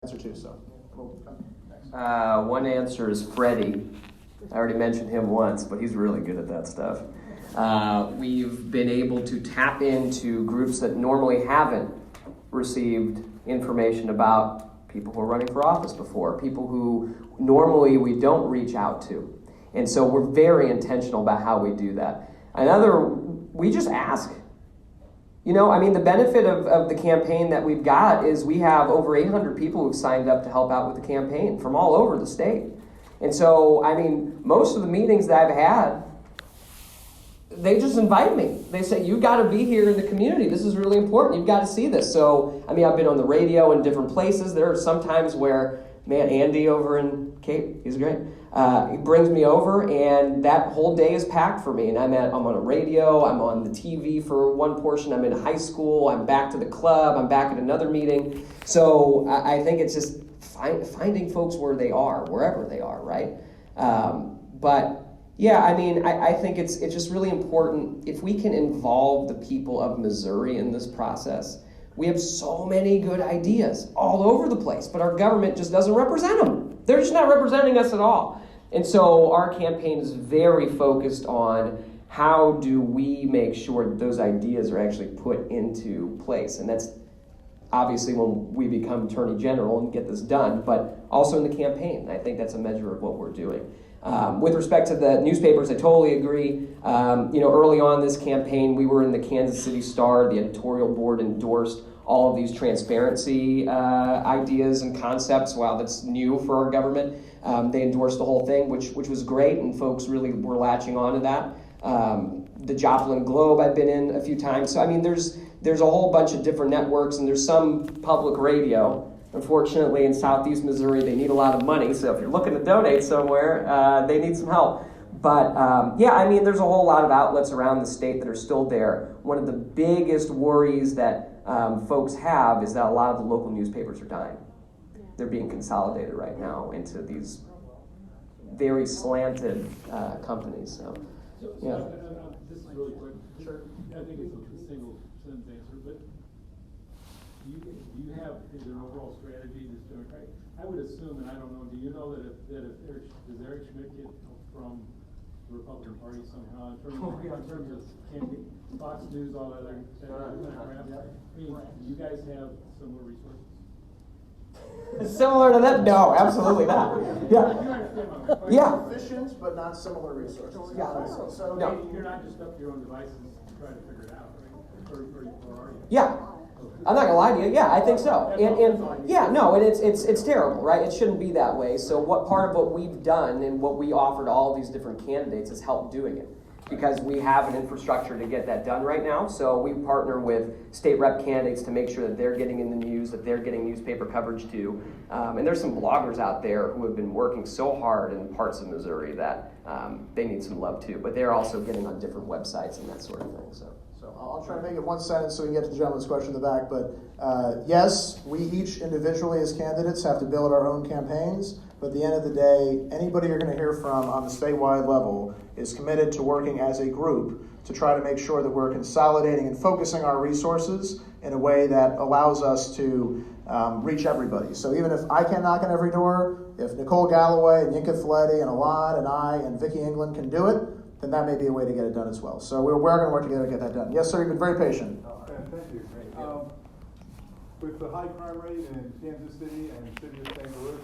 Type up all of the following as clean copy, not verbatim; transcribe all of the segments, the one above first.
answer too. So we'll come next. One answer is Freddie. I already mentioned him once, but he's really good at that stuff. We've been able to tap into groups that normally haven't received information about people who are running for office before, people who normally we don't reach out to. And so we're very intentional about how we do that. We just ask. You know, I mean, the benefit of the campaign that we've got is we have over 800 people who've signed up to help out with the campaign from all over the state. And so, I mean, most of the meetings that I've had, they just invite me. They say, you've got to be here in the community. This is really important. You've got to see this. So, I mean, I've been on the radio in different places. There are some times where, man, Andy over in Cape, he's great. He brings me over, and that whole day is packed for me. And I'm on a radio, I'm on the TV for one portion, I'm in high school, I'm back to the club, I'm back at another meeting. So I think it's just finding folks where they are, wherever they are, right? But yeah, I mean, I think it's just really important if we can involve the people of Missouri in this process. We have so many good ideas all over the place, but our government just doesn't represent them. They're just not representing us at all. And so our campaign is very focused on how do we make sure that those ideas are actually put into place. And that's obviously when we become Attorney General and get this done, but also in the campaign. I think that's a measure of what we're doing. With respect to the newspapers, I totally agree. Early on this campaign, we were in the Kansas City Star. The editorial board endorsed all of these transparency ideas and concepts. Wow, that's new for our government. They endorsed the whole thing, which was great, and folks really were latching on to that. The Joplin Globe I've been in a few times. So, I mean, there's a whole bunch of different networks, and there's some public radio. Unfortunately, in Southeast Missouri, they need a lot of money. So if you're looking to donate somewhere, they need some help. But there's a whole lot of outlets around the state that are still there. One of the biggest worries that folks have is that a lot of the local newspapers are dying. They're being consolidated right now into these very slanted companies. So yeah. This is really quick. Sure. I think it's a single sentence answer, but do you have an overall strategy that's doing right? I would assume, and I don't know, do you know that if does Eric Schmidt get from the Republican Party somehow in terms of campaign, Fox News, all that other crap? I mean, do you guys have similar resources? Similar to that? No, absolutely not. Yeah. Efficient, but not similar resources. Yeah. So no. You're not just up to your own devices trying to figure it out, right? Or are you? Yeah. I'm not gonna lie to you. Yeah, I think so. And it's terrible, right? It shouldn't be that way. So what part of what we've done and what we offer to all these different candidates is help doing it, because we have an infrastructure to get that done right now. So we partner with state rep candidates to make sure that they're getting in the news, that they're getting newspaper coverage too. And there's some bloggers out there who have been working so hard in parts of Missouri that they need some love too. But they're also getting on different websites and that sort of thing. So I'll try to make it one sentence so we can get to the gentleman's question in the back. But yes, we each individually as candidates have to build our own campaigns. But at the end of the day, anybody you're going to hear from on the statewide level is committed to working as a group to try to make sure that we're consolidating and focusing our resources in a way that allows us to reach everybody. So even if I can't knock on every door, if Nicole Galloway and Yinka Fleddy and Alon and I and Vicki England can do it, then that may be a way to get it done as well. So we're going to work together to get that done. Yes, sir, you've been very patient. Thank you. With the high crime rate in Kansas City and City of St. Louis,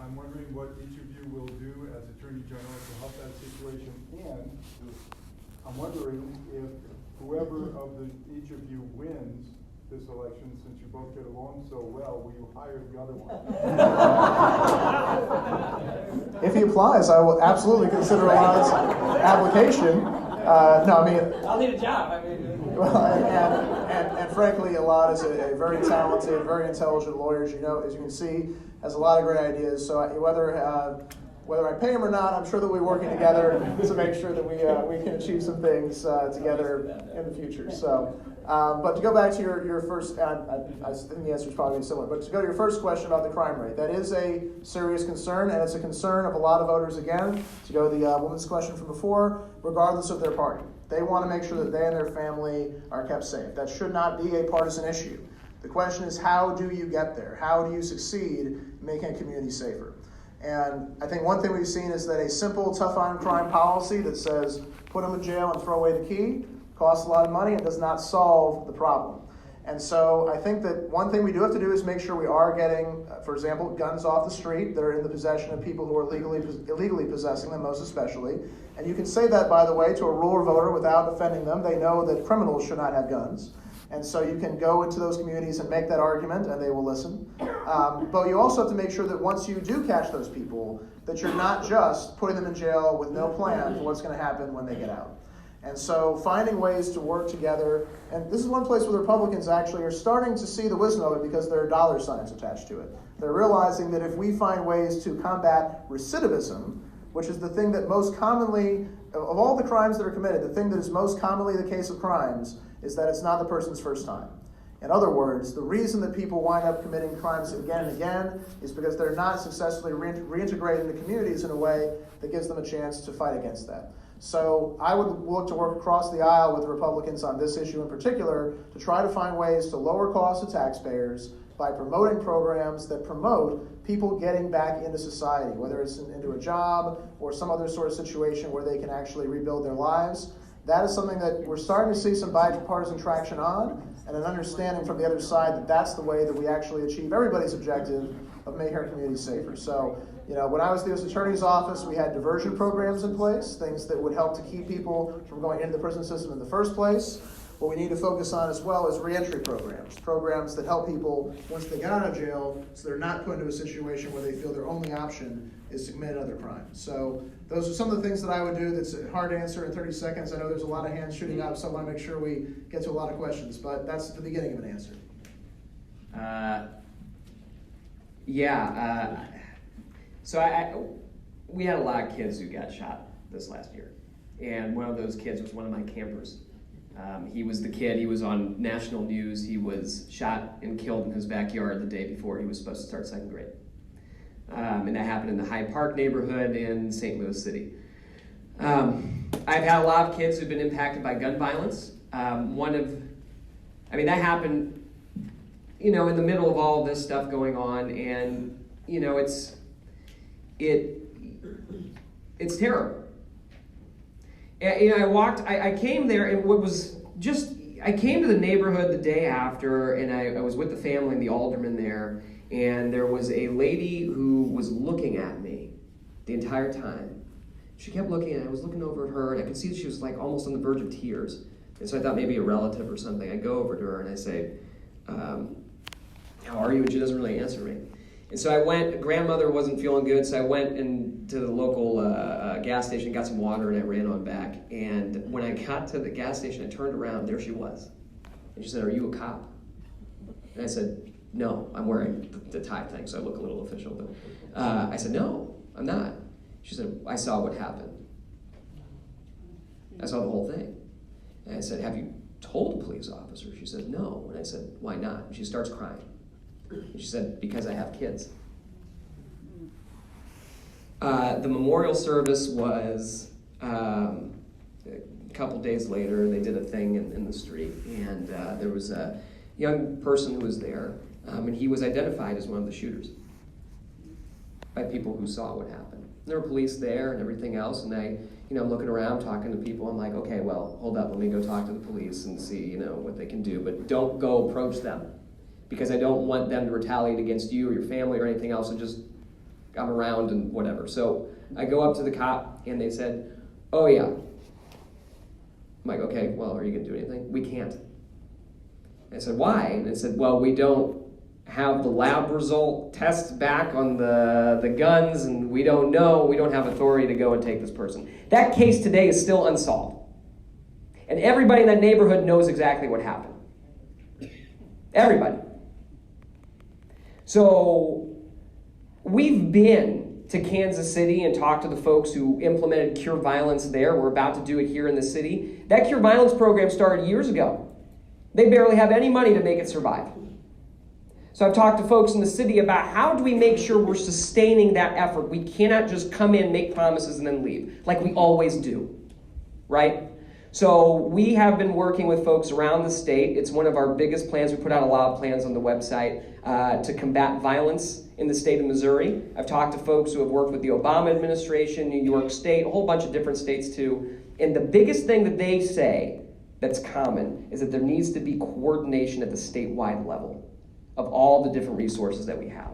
I'm wondering what each of you will do as Attorney General to help that situation. And I'm wondering if whoever of each of you wins this election, since you both get along so well, will you hire the other one? If he applies, I will absolutely consider Alon's application. I'll need a job. And frankly, Alon is a very talented, very intelligent lawyer, as you can see, has a lot of great ideas. So whether I pay him or not, I'm sure that we're working together to make sure that we can achieve some things together in the future. So, but to go back to your first, I think the answer is probably similar, but to go to your first question about the crime rate, that is a serious concern, and it's a concern of a lot of voters, again, to go to the woman's question from before, regardless of their party. They want to make sure that they and their family are kept safe. That should not be a partisan issue. The question is, how do you get there? How do you succeed in making a community safer? And I think one thing we've seen is that a simple tough on crime policy that says put them in jail and throw away the key costs a lot of money and does not solve the problem. And so I think that one thing we do have to do is make sure we are getting, for example, guns off the street that are in the possession of people who are illegally possessing them, most especially. And you can say that, by the way, to a rural voter without offending them. They know that criminals should not have guns. And so you can go into those communities and make that argument, and they will listen. But you also have to make sure that once you do catch those people, that you're not just putting them in jail with no plan for what's going to happen when they get out. And so finding ways to work together, and this is one place where the Republicans actually are starting to see the wisdom of it because there are dollar signs attached to it. They're realizing that if we find ways to combat recidivism, which is the thing that most commonly, of all the crimes that are committed, the thing that is most commonly the case of crimes is that it's not the person's first time. In other words, the reason that people wind up committing crimes again and again is because they're not successfully reintegrated into communities in a way that gives them a chance to fight against that. So I would look to work across the aisle with the Republicans on this issue in particular to try to find ways to lower costs to taxpayers by promoting programs that promote people getting back into society, whether it's into a job or some other sort of situation where they can actually rebuild their lives. That is something that we're starting to see some bipartisan traction on, and an understanding from the other side that that's the way that we actually achieve everybody's objective of making our community safer. So, when I was the U.S. Attorney's Office, we had diversion programs in place, things that would help to keep people from going into the prison system in the first place. What we need to focus on as well is reentry programs that help people once they get out of jail so they're not put into a situation where they feel their only option is to commit another crime. So those are some of the things that I would do. That's hard to answer in 30 seconds. I know there's a lot of hands shooting up, so I want to make sure we get to a lot of questions, but that's the beginning of an answer. So we had a lot of kids who got shot this last year, and one of those kids was one of my campers. He was the kid, he was on national news, he was shot and killed in his backyard the day before he was supposed to start second grade. And that happened in the Hyde Park neighborhood in St. Louis City. I've had a lot of kids who've been impacted by gun violence. That happened, in the middle of all this stuff going on, and, it's terrible. And, I came there, and I came to the neighborhood the day after, and I was with the family and the alderman there, and there was a lady who was looking at me the entire time. She kept looking, and I was looking over at her, and I could see that she was like almost on the verge of tears. And so I thought maybe a relative or something. I go over to her and I say, how are you? And she doesn't really answer me. And so I went, grandmother wasn't feeling good, so I went into the local gas station, got some water, and I ran on back. And when I got to the gas station, I turned around, there she was. And she said, are you a cop? And I said, no, I'm wearing the tie thing, so I look a little official. But I said, no, I'm not. She said, I saw what happened. I saw the whole thing. And I said, have you told a police officer? She said, no. And I said, why not? And she starts crying. And she said, because I have kids. The memorial service was a couple days later. They did a thing in the street, and there was a young person who was there, and he was identified as one of the shooters by people who saw what happened. There were police there and everything else, and I'm looking around, talking to people. I'm like, okay, well, hold up, let me go talk to the police and see, what they can do, but don't go approach them, because I don't want them to retaliate against you or your family or anything else, and just, I'm around and whatever. So I go up to the cop, and they said, oh yeah. I'm like, okay, well, are you gonna do anything? We can't. I said, why? And they said, well, we don't have the lab result tests back on the guns, and we don't know, we don't have authority to go and take this person. That case today is still unsolved. And everybody in that neighborhood knows exactly what happened. Everybody. So we've been to Kansas City and talked to the folks who implemented Cure Violence there. We're about to do it here in the city. That Cure Violence program started years ago. They barely have any money to make it survive. So I've talked to folks in the city about how do we make sure we're sustaining that effort. We cannot just come in, make promises, and then leave, like we always do, right? So we have been working with folks around the state. It's one of our biggest plans. We put out a lot of plans on the website to combat violence in the state of Missouri. I've talked to folks who have worked with the Obama administration, New York State, a whole bunch of different states too. And the biggest thing that they say that's common is that there needs to be coordination at the statewide level of all the different resources that we have.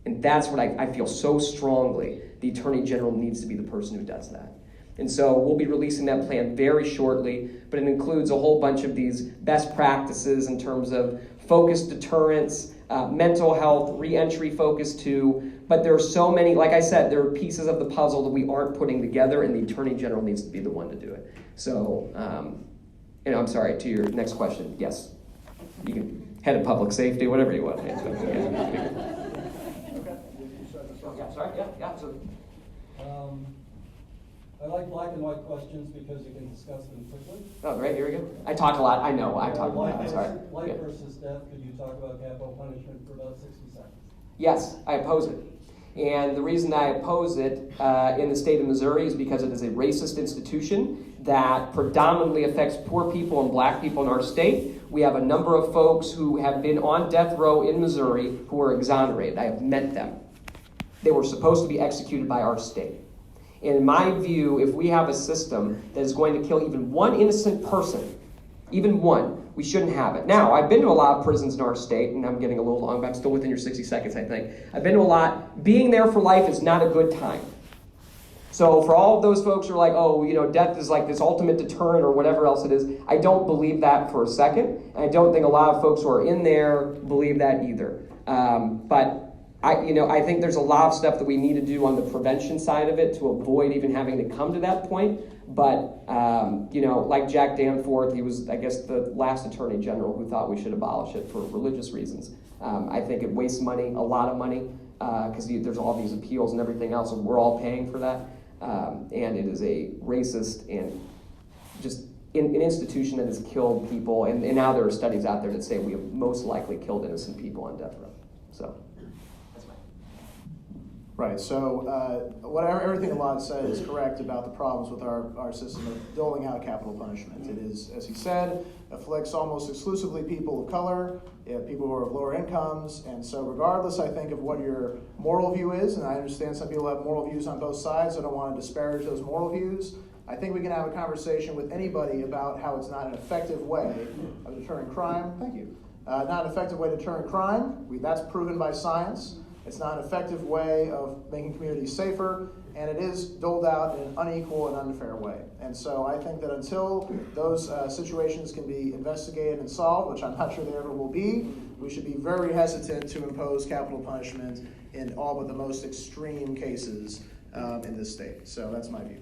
And that's what I feel so strongly the Attorney General needs to be the person who does that. And so we'll be releasing that plan very shortly, but it includes a whole bunch of these best practices in terms of focused deterrence, mental health, re-entry focus too. But there are so many, like I said, there are pieces of the puzzle that we aren't putting together, and the Attorney General needs to be the one to do it. So, I'm sorry, to your next question, yes. You can head of public safety, whatever you want. Yeah, sorry, yeah, absolutely. I like black and white questions because you can discuss them quickly. Oh, great, here we go. I talk a lot, I know, I talk a lot, I'm sorry. Life Yeah. versus death, could you talk about capital punishment for about 60 seconds? Yes, I oppose it. And the reason I oppose it in the state of Missouri is because it is a racist institution that predominantly affects poor people and black people in our state. We have a number of folks who have been on death row in Missouri who are exonerated. I have met them. They were supposed to be executed by our state. In my view, if we have a system that is going to kill even one innocent person, even one, we shouldn't have it. Now, I've been to a lot of prisons in our state, and I'm getting a little long, but I'm still within your 60 seconds, I think. I've been to a lot. Being there for life is not a good time. So for all of those folks who are like, oh, death is like this ultimate deterrent or whatever else it is, I don't believe that for a second. And I don't think a lot of folks who are in there believe that either. But I think there's a lot of stuff that we need to do on the prevention side of it to avoid even having to come to that point. But, like Jack Danforth, he was, I guess, the last Attorney General who thought we should abolish it for religious reasons. I think it wastes money, a lot of money, because there's all these appeals and everything else, and we're all paying for that. And it is a racist and just an institution that has killed people. And now there are studies out there that say we have most likely killed innocent people on death row. So. Right, so everything Elad said is correct about the problems with our system of doling out capital punishment. It is, as he said, afflicts almost exclusively people of color, people who are of lower incomes, and so regardless, I think, of what your moral view is, and I understand some people have moral views on both sides, I don't want to disparage those moral views, I think we can have a conversation with anybody about how it's not an effective way of deterring crime. Thank you. Not an effective way of deterring crime. That's proven by science. It's not an effective way of making communities safer, and it is doled out in an unequal and unfair way. And so I think that until those situations can be investigated and solved, which I'm not sure they ever will be, we should be very hesitant to impose capital punishment in all but the most extreme cases in this state. So that's my view.